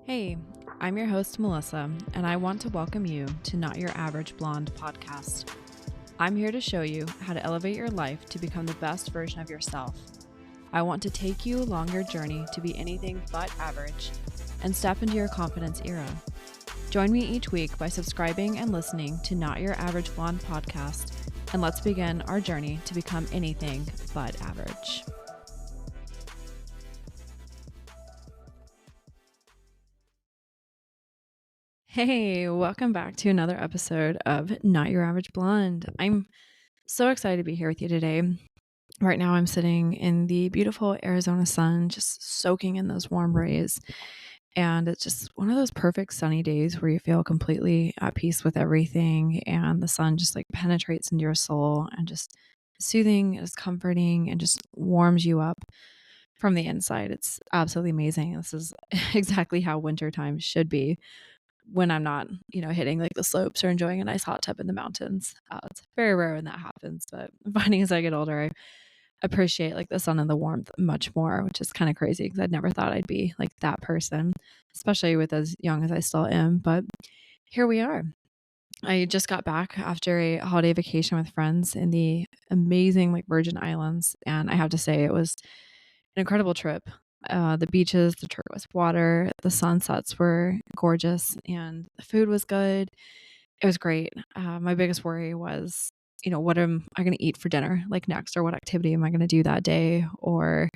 Hey, I'm your host, Melissa, and I want to welcome you to Not Your Average Blonde podcast. I'm here to show you how to elevate your life to become the best version of yourself. I want to take you along your journey to be anything but average and step into your confidence era. Join me each week by subscribing and listening to Not Your Average Blonde podcast, and let's begin our journey to become anything but average. Hey, welcome back to another episode of Not Your Average Blonde. I'm so excited to be here with you today. Right now, I'm sitting in the beautiful Arizona sun, just soaking in those warm rays. And it's just one of those perfect sunny days where you feel completely at peace with everything. And the sun just like penetrates into your soul and just soothing, is comforting, and just warms you up from the inside. It's absolutely amazing. This is exactly how wintertime should be when I'm not, hitting like the slopes or enjoying a nice hot tub in the mountains. It's very rare when that happens, but I'm finding as I get older, I appreciate like the sun and the warmth much more, which is kind of crazy because I'd never thought I'd be like that person, especially with as young as I still am. But here we are. I just got back after a holiday vacation with friends in the amazing like Virgin Islands, and I have to say it was an incredible trip. The beaches, the turquoise water, the sunsets were gorgeous, and the food was good. It was great. My biggest worry was, what am I going to eat for dinner like next, or what activity am I going to do that day? Or,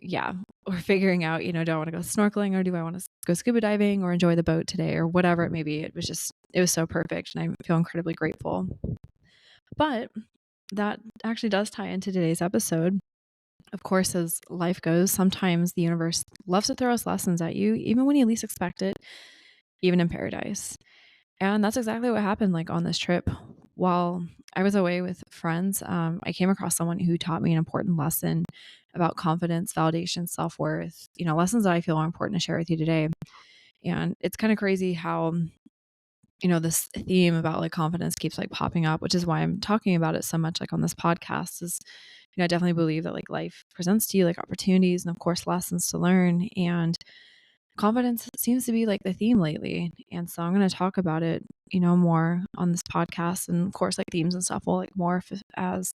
yeah, or figuring out, do I want to go snorkeling, or do I want to go scuba diving, or enjoy the boat today, or whatever it may be. It was so perfect, and I feel incredibly grateful. But that actually does tie into today's episode. Of course, as life goes, sometimes the universe loves to throw us lessons at you, even when you least expect it, even in paradise. And that's exactly what happened like on this trip. While I was away with friends, I came across someone who taught me an important lesson about confidence, validation, self-worth, lessons that I feel are important to share with you today. And it's kind of crazy how, this theme about like confidence keeps like popping up, which is why I'm talking about it so much like on this podcast is, I definitely believe that like life presents to you like opportunities and of course lessons to learn, and confidence seems to be like the theme lately. And so I'm going to talk about it, more on this podcast, and of course like themes and stuff will like morph as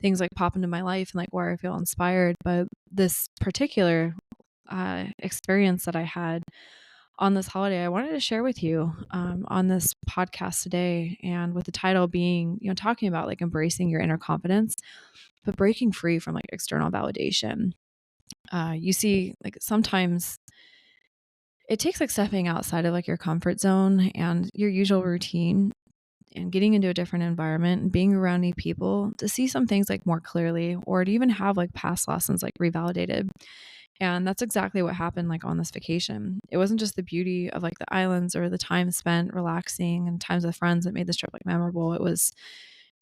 things like pop into my life and like where I feel inspired. But this particular experience that I had on this holiday, I wanted to share with you on this podcast today, and with the title being, talking about like embracing your inner confidence, but breaking free from like external validation. You see, like sometimes it takes like stepping outside of like your comfort zone and your usual routine and getting into a different environment and being around new people to see some things like more clearly, or to even have like past lessons like revalidated. And that's exactly what happened like on this vacation. It wasn't just the beauty of like the islands or the time spent relaxing and times with friends that made this trip like memorable. It was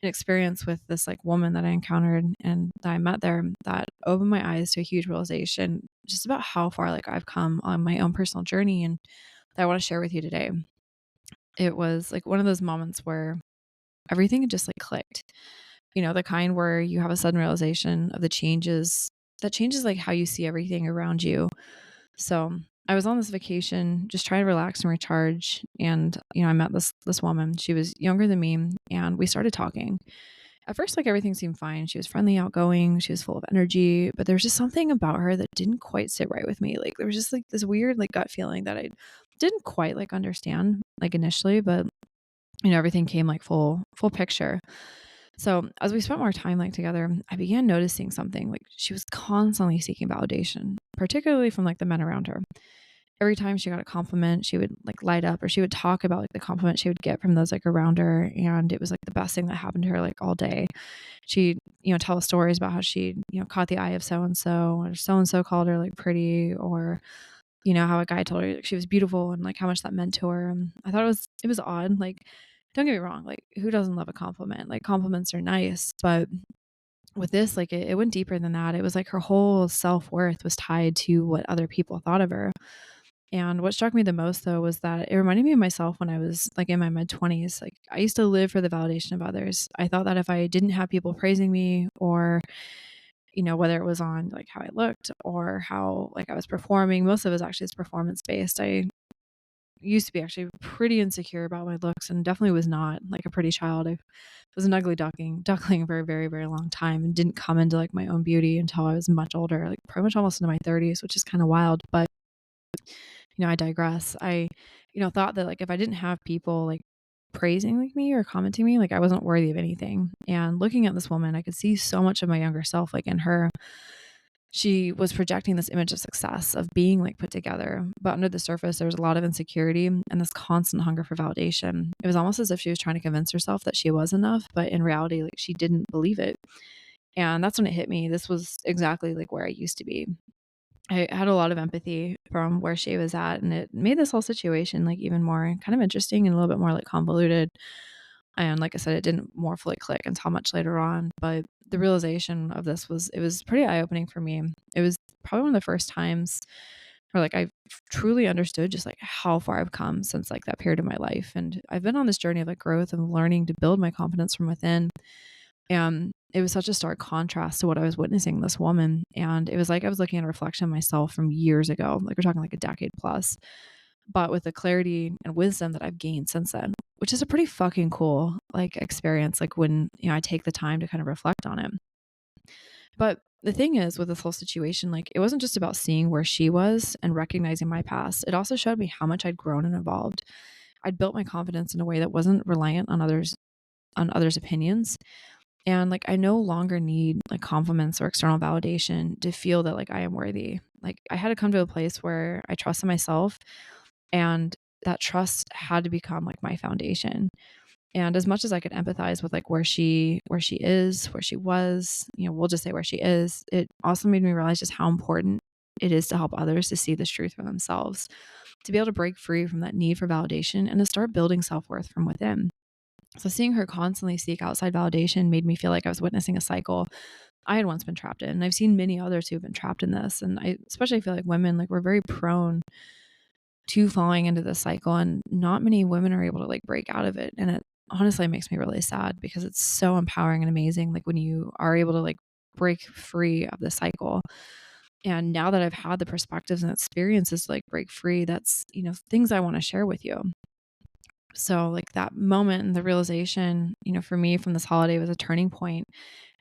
an experience with this like woman that I encountered and that I met there that opened my eyes to a huge realization just about how far like I've come on my own personal journey, and that I want to share with you today. It was like one of those moments where everything had just like clicked. The kind where you have a sudden realization of the changes that changes like how you see everything around you. So I was on this vacation, just trying to relax and recharge. And, I met this woman. She was younger than me, and we started talking. At first, like everything seemed fine. She was friendly, outgoing, she was full of energy, but there was just something about her that didn't quite sit right with me. Like there was just like this weird like gut feeling that I didn't quite like understand like initially, but everything came like full picture. So as we spent more time like together, I began noticing something. Like she was constantly seeking validation, particularly from like the men around her. Every time she got a compliment, she would like light up, or she would talk about like the compliment she would get from those like around her. And it was like the best thing that happened to her like all day. She'd, tell stories about how she, caught the eye of so-and-so, or so-and-so called her like pretty, or, how a guy told her like, she was beautiful and like how much that meant to her. And I thought it was odd. Like, don't get me wrong, like who doesn't love a compliment? Like compliments are nice, but with this, like it went deeper than that. It was like her whole self-worth was tied to what other people thought of her. And what struck me the most though was that it reminded me of myself when I was like in my mid-20s. Like I used to live for the validation of others. I thought that if I didn't have people praising me, or whether it was on like how I looked or how like I was performing. Most of it was actually performance based. I used to be actually pretty insecure about my looks and definitely was not like a pretty child. I was an ugly duckling for a very, very long time and didn't come into like my own beauty until I was much older, like pretty much almost into my 30s, which is kind of wild. But, I digress. I, thought that like if I didn't have people like praising like me or commenting me, like I wasn't worthy of anything. And looking at this woman, I could see so much of my younger self like in her. She was projecting this image of success, of being like put together. But under the surface, there was a lot of insecurity and this constant hunger for validation. It was almost as if she was trying to convince herself that she was enough, but in reality, like she didn't believe it. And that's when it hit me. This was exactly like where I used to be. I had a lot of empathy from where she was at, and it made this whole situation like even more kind of interesting and a little bit more like convoluted. And like I said, it didn't more fully click until much later on. But the realization of this it was pretty eye opening for me. It was probably one of the first times where like I truly understood just like how far I've come since like that period of my life. And I've been on this journey of like growth and learning to build my confidence from within. And it was such a stark contrast to what I was witnessing in this woman. And it was like I was looking at a reflection of myself from years ago. Like we're talking like a decade plus, but with the clarity and wisdom that I've gained since then, which is a pretty fucking cool like experience. Like when, I take the time to kind of reflect on it. But the thing is with this whole situation, like it wasn't just about seeing where she was and recognizing my past. It also showed me how much I'd grown and evolved. I'd built my confidence in a way that wasn't reliant on others' opinions. And like I no longer need like compliments or external validation to feel that like I am worthy. Like I had to come to a place where I trusted myself, and that trust had to become like my foundation. And as much as I could empathize with like where she is, where she was, we'll just say where she is, it also made me realize just how important it is to help others to see this truth for themselves, to be able to break free from that need for validation and to start building self-worth from within. So seeing her constantly seek outside validation made me feel like I was witnessing a cycle I had once been trapped in. And I've seen many others who have been trapped in this. And I especially feel like women, like we're very prone to falling into this cycle, and not many women are able to like break out of it. And it honestly makes me really sad because it's so empowering and amazing. Like when you are able to like break free of the cycle. And now that I've had the perspectives and experiences to like break free, that's, things I want to share with you. So like that moment and the realization, for me from this holiday was a turning point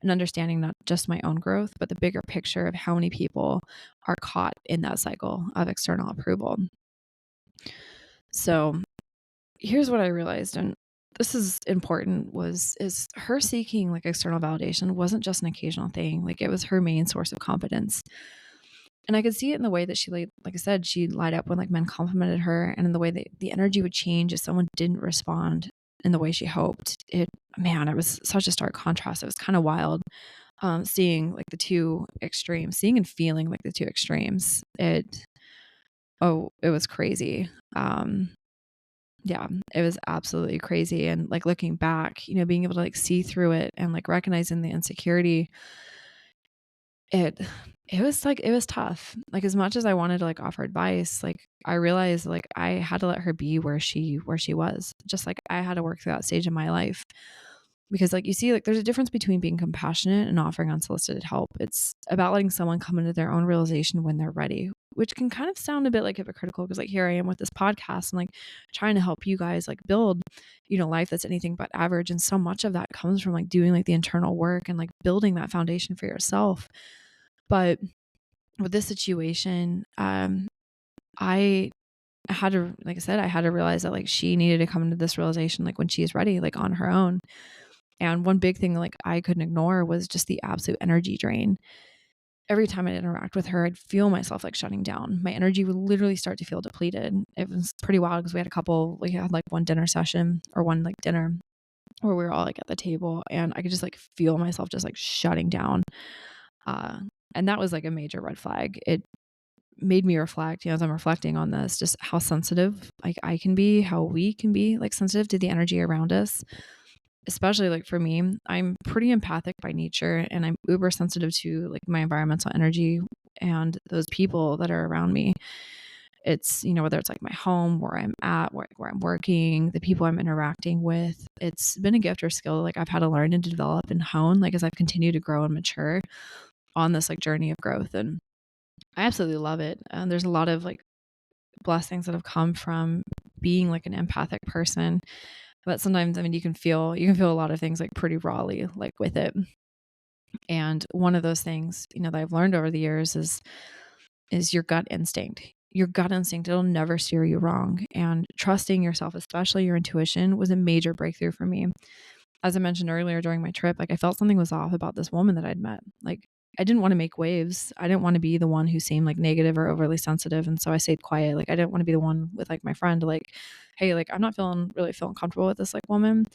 and understanding not just my own growth, but the bigger picture of how many people are caught in that cycle of external approval. So here's what I realized, and this is important, is her seeking like external validation wasn't just an occasional thing. Like it was her main source of confidence. And I could see it in the way that she like I said, she'd light up when like men complimented her, and in the way that the energy would change if someone didn't respond in the way she hoped. It was such a stark contrast. It was kind of wild. Seeing like the two extremes, seeing and feeling like the two extremes. It was crazy. Yeah, it was absolutely crazy. And like looking back, being able to like see through it and like recognizing the insecurity, it was tough. Like as much as I wanted to like offer advice, like I realized like I had to let her be where she was, just like I had to work through that stage of my life. Because like you see, like there's a difference between being compassionate and offering unsolicited help. It's about letting someone come into their own realization when they're ready, which can kind of sound a bit like hypocritical, because like here I am with this podcast and like trying to help you guys like build, life that's anything but average. And so much of that comes from like doing like the internal work and like building that foundation for yourself. But with this situation, I had to, like I said, I had to realize that like she needed to come into this realization like when she is ready, like on her own. And one big thing like I couldn't ignore was just the absolute energy drain. Every time I'd interact with her, I'd feel myself like shutting down. My energy would literally start to feel depleted. It was pretty wild because we had like one dinner session or one like dinner where we were all like at the table, and I could just like feel myself just like shutting down. And that was like a major red flag. It made me reflect, as I'm reflecting on this, just how sensitive like I can be, how we can be like sensitive to the energy around us. Especially like for me, I'm pretty empathic by nature, and I'm uber sensitive to like my environmental energy and those people that are around me. It's, whether it's like my home, where I'm at, where I'm working, the people I'm interacting with. It's been a gift or skill like I've had to learn and develop and hone like as I've continued to grow and mature. on this like journey of growth, and I absolutely love it. And there's a lot of like blessings that have come from being like an empathic person. But sometimes, I mean, you can feel a lot of things like pretty rawly, like with it. And one of those things, that I've learned over the years is your gut instinct. Your gut instinct, it'll never steer you wrong. And trusting yourself, especially your intuition, was a major breakthrough for me. As I mentioned earlier during my trip, like I felt something was off about this woman that I'd met. Like I didn't want to make waves. I didn't want to be the one who seemed like negative or overly sensitive. And so I stayed quiet. Like I didn't want to be the one with like my friend like, hey, like I'm not really feeling comfortable with this like woman.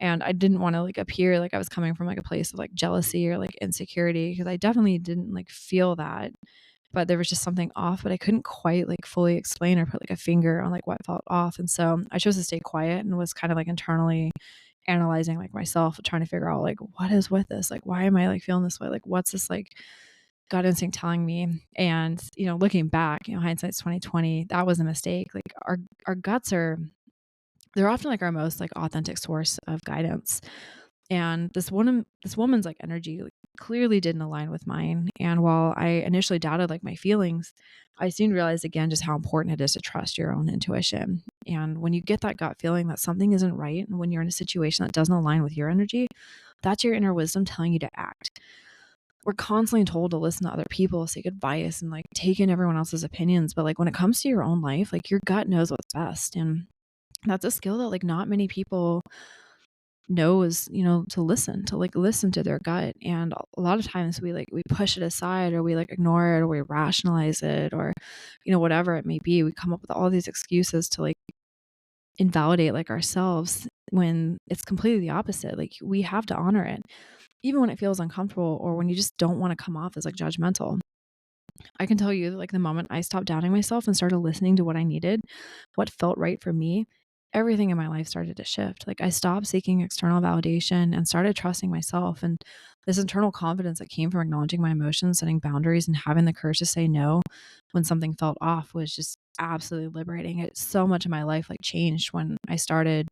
And I didn't want to like appear like I was coming from like a place of like jealousy or like insecurity, because I definitely didn't like feel that. But there was just something off, but I couldn't quite like fully explain or put like a finger on like what felt off. And so I chose to stay quiet and was kind of like internally analyzing like myself, trying to figure out like what is with this? Like why am I like feeling this way? Like what's this like gut instinct telling me? And looking back, hindsight's 2020, that was a mistake. Like our guts they're often like our most like authentic source of guidance. And this woman's like energy like, clearly didn't align with mine. And while I initially doubted like my feelings, I soon realized again just how important it is to trust your own intuition. And when you get that gut feeling that something isn't right, and when you're in a situation that doesn't align with your energy, that's your inner wisdom telling you to act. We're constantly told to listen to other people, seek advice, and like take in everyone else's opinions. But like when it comes to your own life, like your gut knows what's best. And that's a skill that like not many people know is, to listen to their gut. And a lot of times we push it aside, or we like ignore it, or we rationalize it, or whatever it may be. We come up with all these excuses to like invalidate like ourselves, when it's completely the opposite. Like we have to honor it, even when it feels uncomfortable, or when you just don't want to come off as like judgmental. I can tell you, like the moment I stopped doubting myself and started listening to what I needed, what felt right for me, everything in my life started to shift. Like I stopped seeking external validation and started trusting myself. And this internal confidence that came from acknowledging my emotions, setting boundaries, and having the courage to say no when something felt off was just absolutely liberating. So much of my life like changed when I started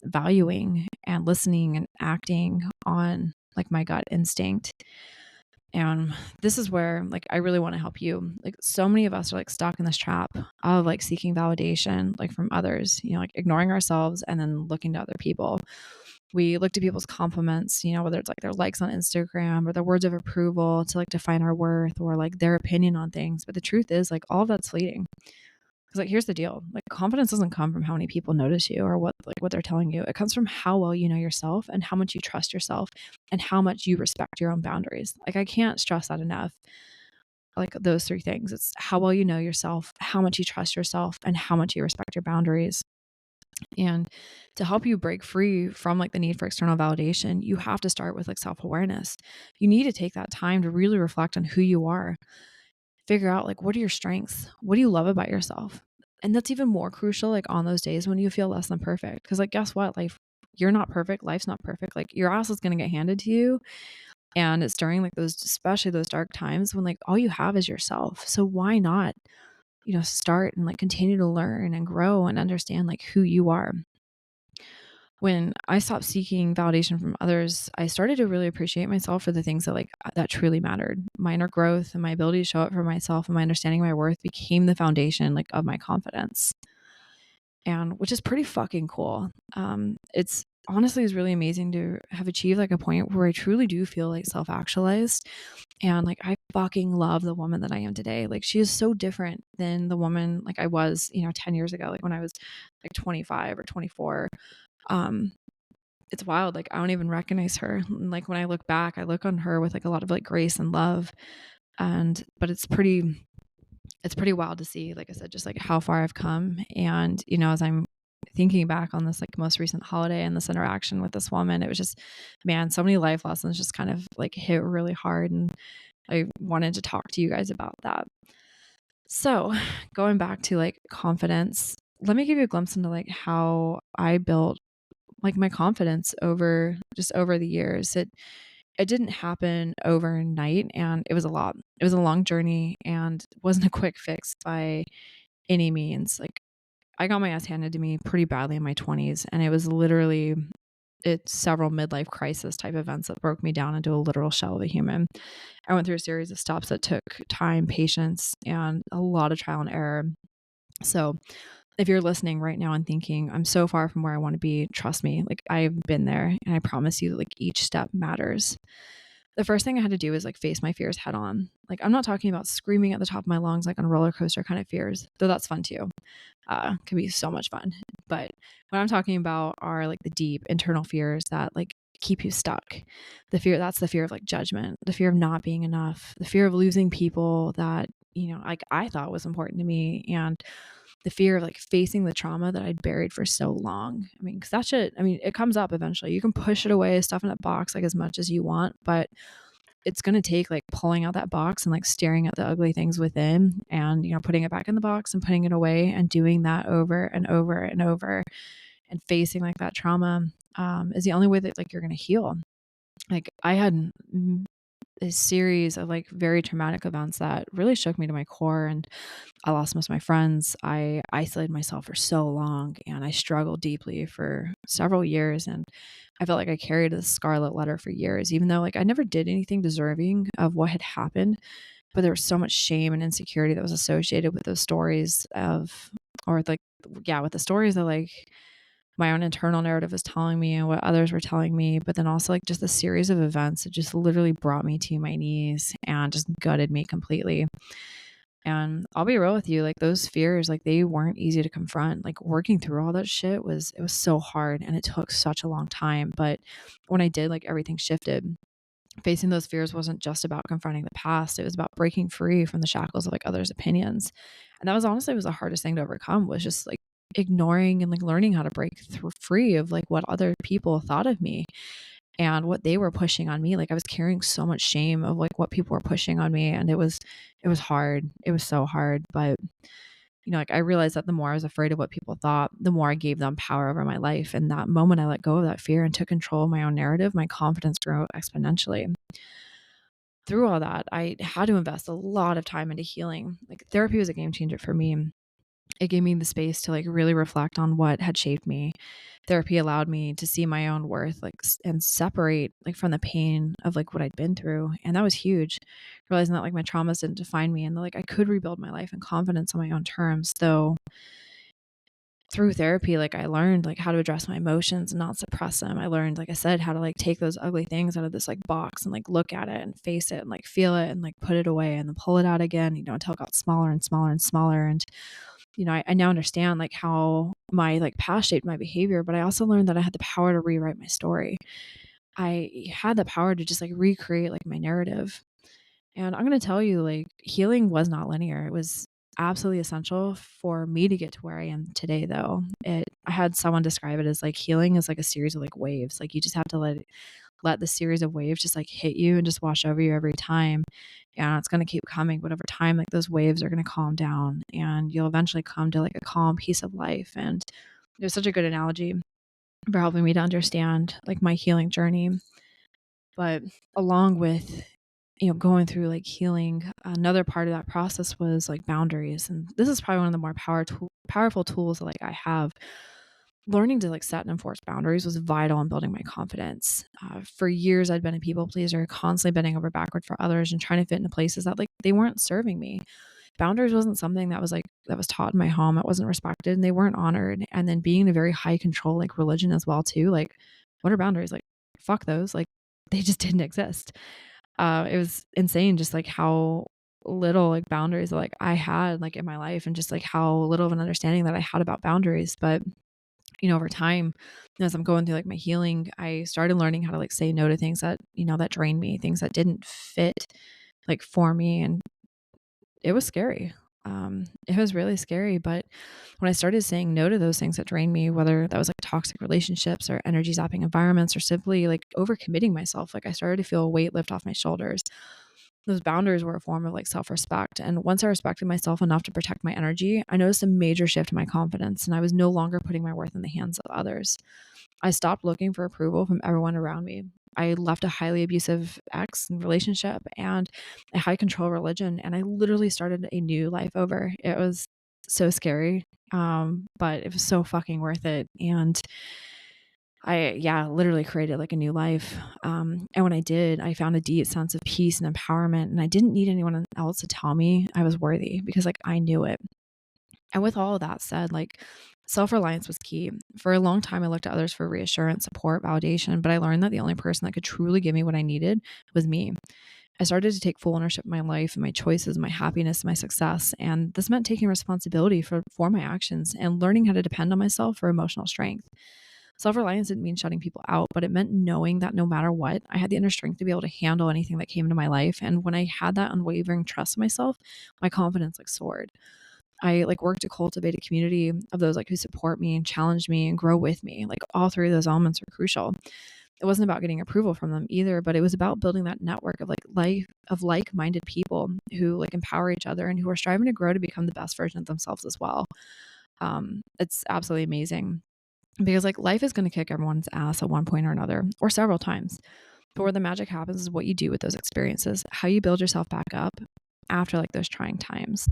valuing and listening and acting on like my gut instinct. And this is where like I really want to help you. Like so many of us are like stuck in this trap of like seeking validation like from others, like ignoring ourselves and then looking to other people. We look to people's compliments, whether it's like their likes on Instagram or their words of approval to like define our worth, or like their opinion on things. But the truth is like all of that's fleeting. Because like here's the deal. Like confidence doesn't come from how many people notice you or what they're telling you. It comes from how well you know yourself and how much you trust yourself and how much you respect your own boundaries. Like I can't stress that enough. Like those three things. It's how well you know yourself, how much you trust yourself, and how much you respect your boundaries. And to help you break free from like the need for external validation, you have to start with like self-awareness. You need to take that time to really reflect on who you are. Figure out like what are your strengths? What do you love about yourself? And that's even more crucial like on those days when you feel less than perfect. Because like guess what? You're not perfect. Life's not perfect. Like your ass is gonna get handed to you. And it's during like those, especially those dark times when like all you have is yourself. So why not, start and like continue to learn and grow and understand like who you are. When I stopped seeking validation from others, I started to really appreciate myself for the things that truly mattered. My inner growth and my ability to show up for myself and my understanding of my worth became the foundation like of my confidence. And which is pretty fucking cool. It's honestly is really amazing to have achieved like a point where I truly do feel like self-actualized. And like I fucking love the woman that I am today. Like she is so different than the woman like I was, 10 years ago, like when I was like 25 or 24. um it's wild. Like I don't even recognize her. And, like when I look back, I look on her with like a lot of like grace and love. But it's pretty wild to see, like I said, just like how far I've come. And as I'm thinking back on this like most recent holiday and this interaction with this woman, it was just, man, so many life lessons just kind of like hit really hard. And I wanted to talk to you guys about that. So going back to like confidence, let me give you a glimpse into like how I built like my confidence over the years. It didn't happen overnight, and it was a lot. It was a long journey and wasn't a quick fix by any means. Like I got my ass handed to me pretty badly in my 20s, and it was literally it's several midlife crisis type events that broke me down into a literal shell of a human. I went through a series of stops that took time, patience, and a lot of trial and error. So if you're listening right now and thinking, I'm so far from where I want to be, trust me, like I've been there, and I promise you that like each step matters. The first thing I had to do is like face my fears head on. Like I'm not talking about screaming at the top of my lungs like on a roller coaster kind of fears, though that's fun too. Can be so much fun. But what I'm talking about are like the deep internal fears that like keep you stuck. That's the fear of like judgment, the fear of not being enough, the fear of losing people that, like I thought was important to me, and the fear of like facing the trauma that I'd buried for so long. I mean, because that shit, I mean, it comes up eventually. You can push it away, stuff in that box like as much as you want, but it's going to take like pulling out that box and like staring at the ugly things within and, putting it back in the box and putting it away and doing that over and over and over and facing like that trauma is the only way that like you're going to heal. Like I had a series of like very traumatic events that really shook me to my core, and I lost most of my friends. I isolated myself for so long, and I struggled deeply for several years, and I felt like I carried a scarlet letter for years, even though like I never did anything deserving of what had happened. But there was so much shame and insecurity that was associated with those stories of, or like, yeah, with the stories that like my own internal narrative was telling me and what others were telling me, but then also like just a series of events that just literally brought me to my knees and just gutted me completely. And I'll be real with you, like those fears, like they weren't easy to confront. Like working through all that shit was so hard, and it took such a long time. But when I did, like everything shifted. Facing those fears wasn't just about confronting the past. It was about breaking free from the shackles of like others' opinions. And that was honestly was the hardest thing to overcome, was just like ignoring and like learning how to break free of like what other people thought of me and what they were pushing on me. Like I was carrying so much shame of like what people were pushing on me, and it was hard. It was so hard, but like I realized that the more I was afraid of what people thought, the more I gave them power over my life. And that moment I let go of that fear and took control of my own narrative, my confidence grew exponentially. Through all that, I had to invest a lot of time into healing. Like therapy was a game changer for me. It gave me the space to like really reflect on what had shaped me. Therapy allowed me to see my own worth, like, and separate like from the pain of like what I'd been through. And that was huge. Realizing that like my traumas didn't define me, and that, like I could rebuild my life and confidence on my own terms. Though through therapy, like I learned like how to address my emotions and not suppress them. I learned, like I said, how to like take those ugly things out of this like box and like look at it and face it and like feel it and like put it away and then pull it out again, until it got smaller and smaller and smaller. And I now understand like how my like past shaped my behavior, but I also learned that I had the power to rewrite my story. I had the power to just like recreate like my narrative. And I'm going to tell you, like, healing was not linear. It was absolutely essential for me to get to where I am today, though. I had someone describe it as like healing is like a series of like waves. Like you just have to let the series of waves just like hit you and just wash over you every time. And it's going to keep coming, but over time, like those waves are going to calm down, and you'll eventually come to like a calm piece of life. And it was such a good analogy for helping me to understand like my healing journey. But along with, going through like healing, another part of that process was like boundaries. And this is probably one of the more powerful tools that like I have. Learning to like set and enforce boundaries was vital in building my confidence. For years, I'd been a people pleaser, constantly bending over backward for others and trying to fit into places that like they weren't serving me. Boundaries wasn't something that was taught in my home. It wasn't respected, and they weren't honored. And then being in a very high control like religion as well too. Like, what are boundaries? Like, fuck those. Like, they just didn't exist. It was insane just like how little like boundaries like I had like in my life, and just like how little of an understanding that I had about boundaries. But over time, as I'm going through like my healing, I started learning how to like say no to things that that drained me, things that didn't fit like for me. And it was scary. It was really scary. But when I started saying no to those things that drained me, whether that was like toxic relationships or energy zapping environments or simply like overcommitting myself, like I started to feel a weight lift off my shoulders. Those boundaries were a form of like self-respect. And once I respected myself enough to protect my energy, I noticed a major shift in my confidence, and I was no longer putting my worth in the hands of others. I stopped looking for approval from everyone around me. I left a highly abusive ex relationship and a high control religion, and I literally started a new life over. It was so scary, but it was so fucking worth it. And literally created like a new life. And when I did, I found a deep sense of peace and empowerment. And I didn't need anyone else to tell me I was worthy because like I knew it. And with all of that said, like self-reliance was key. For a long time, I looked to others for reassurance, support, validation, but I learned that the only person that could truly give me what I needed was me. I started to take full ownership of my life and my choices, my happiness, my success. And this meant taking responsibility for my actions and learning how to depend on myself for emotional strength. Self reliance didn't mean shutting people out, but it meant knowing that no matter what, I had the inner strength to be able to handle anything that came into my life. And when I had that unwavering trust in myself, my confidence like soared. I like worked to cultivate a community of those like who support me and challenge me and grow with me. Like all three of those elements are crucial. It wasn't about getting approval from them either, but it was about building that network of like-minded people who like empower each other and who are striving to grow to become the best version of themselves as well. It's absolutely amazing because like life is going to kick everyone's ass at one point or another or several times. But where the magic happens is what you do with those experiences, how you build yourself back up after like those trying times.